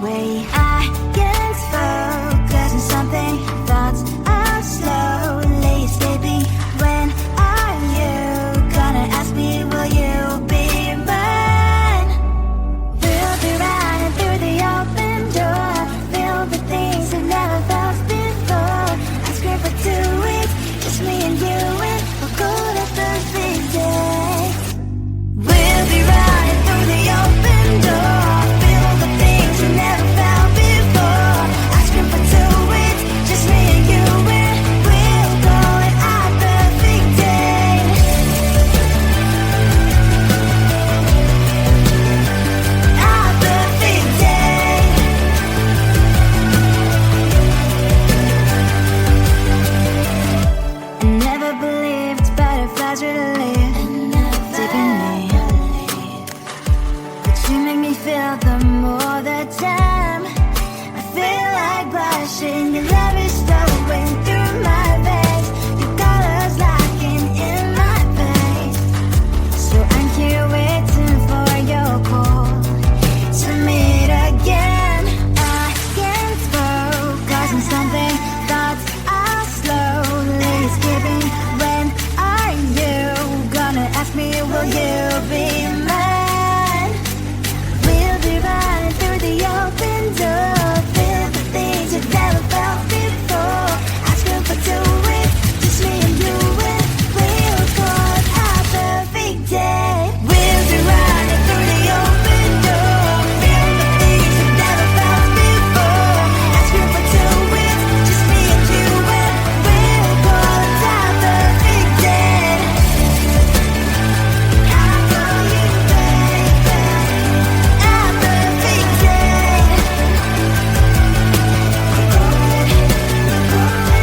way. I can't focus on something. Thoughts are slowly escaping. When are you gonna ask me, will you be mine? We'll be running through the open door, filled with things we've never felt before. I scream for 2 weeks, just me and you, and we'll go to perfect day. We'll be running through the open door, filled with things we never felt before. I scream for 2 weeks, just me and you, and we'll go at our perfect day. Our perfect day. I never believed butterflies would live deep in me, but you make me feel them all the time. I feel like blushing, your love is flowing through my veins, your colors locking in my face. So I'm here waiting for your call to meet again. I can't focus on something, thoughts are slowly escaping. When are you gonna ask me, will you be mine? We'll be running through the open door, filled with things you've never felt before. Asking for 2 weeks, just me and you, and we'll call it our perfect day. We'll be running through the open door, filled with things you've never felt before. Asking for 2 weeks, just me and you, and we'll call it our perfect day. I call you baby, our perfect day.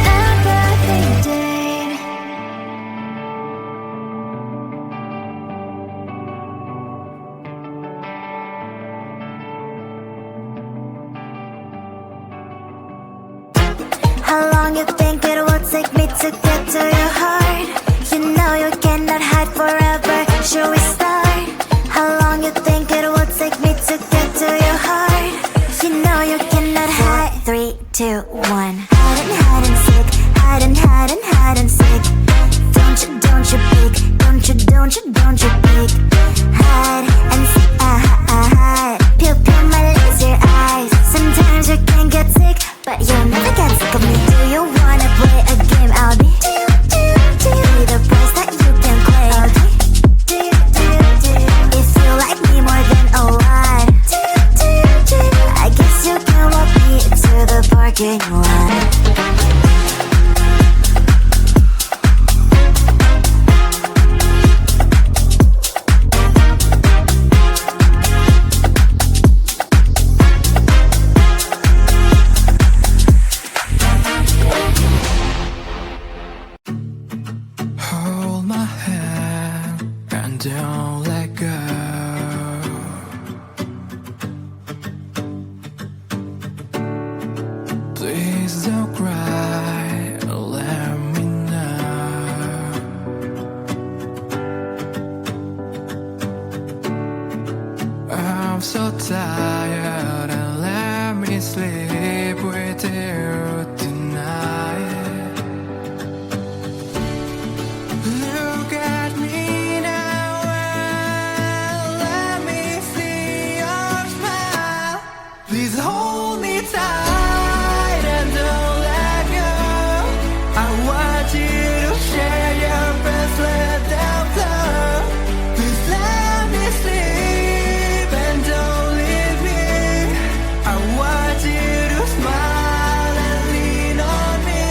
Our perfect day. How long you think it will take me to get to your heart? You know you cannot hide forever. Should we start? How long you think it will take me to get to your heart? You know you cannot hide. 3, 2, 1. Hide and seek. Hide and seek. Don't you peek. Don't you peek. Hide and seek. Hide. Pew my laser eyes. Sometimes you can get sick, but you'll never get sick of me. Do you wanna play a game? I'll be the price that you can claim. If you like me more than a lot, I guess you can walk me to the parking lot. Hold my hand and don't let go. Please don't cry, let me know. I'm so tired and let me sleep with you tonight. Look at me now and let me see your smile. Please hold me tight and don't let go. I want you to share your breath, let them flow. Please let me sleep and don't leave me. I want you to smile and lean on me.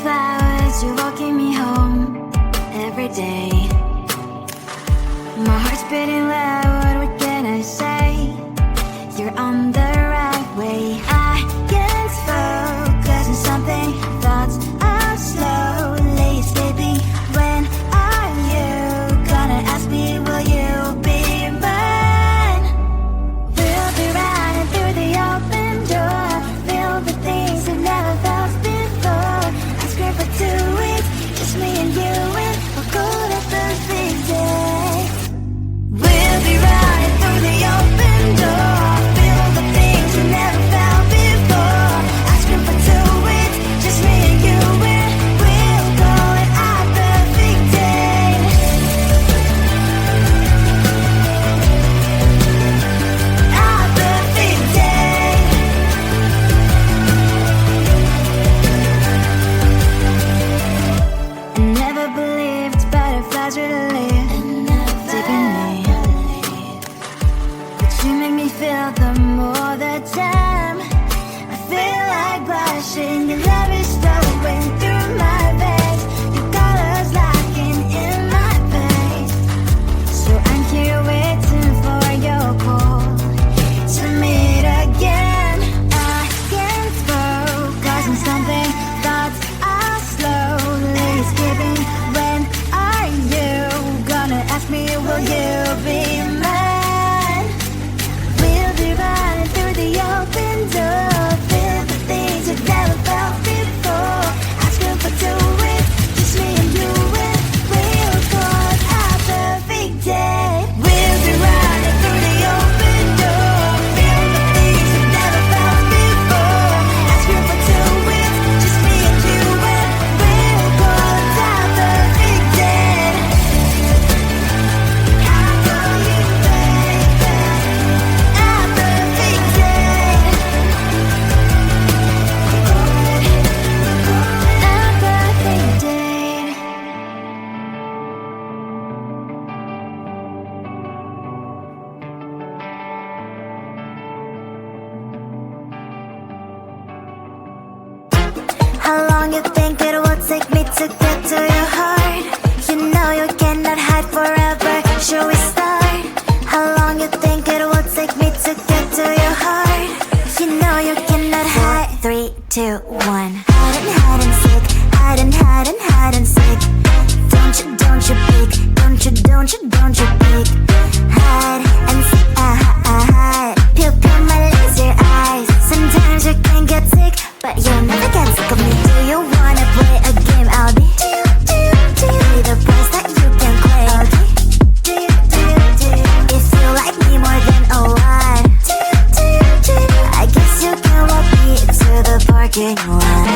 flowers, you're walking me home every day. My heart's beating loud, what can I say? You're on the right way. I can't focus on something, thoughts are slowly escaping. When are you gonna ask me, will you be mine? We'll be running through the open door, filled with things I've never felt before. I scream for 2 weeks, just me and you, and we'll go to perfect day. We'll be running through the open door, filled with things we never felt before. I scream for 2 weeks, just me and you, and we'll call it our perfect day. Our perfect day. I never believed butterflies would live deep in me, but you make me feel them all the time. I feel like blushing, your love is flowing through my veins, your colors locking in my face. So I'm here waiting for your call to meet again. I can't focus on something, thoughts are slowly escaping. When are you gonna ask me, will you be mine? We'll be running through the open door, filled with things you've never felt before. Asking for 2 weeks, just me and you, and we'll call it our perfect day. We'll be running through the open door, filled with things you've never felt before. Asking for 2 weeks, just me and you, and we'll call it our perfect day. I call you baby, our perfect day. Our perfect day. How long you think it will take me to get to your heart? You know you cannot hide forever. Should we start? How long you think it will take me to get to your heart? You know you cannot hide. 3, 2, 1. Hide and seek. Hide and seek. Don't you peek. Don't you peek. Hide and seek. Hide. Pupil my laser eyes. Sometimes you can get sick, but you'll never get sick of me. Do you wanna play a game? I'll be the price that you can claim. If you like me more than a lot, I guess you can walk me to the parking lot.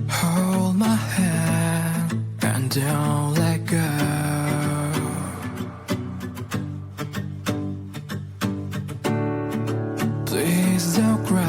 Hold my hand and don't let go. Please don't cry.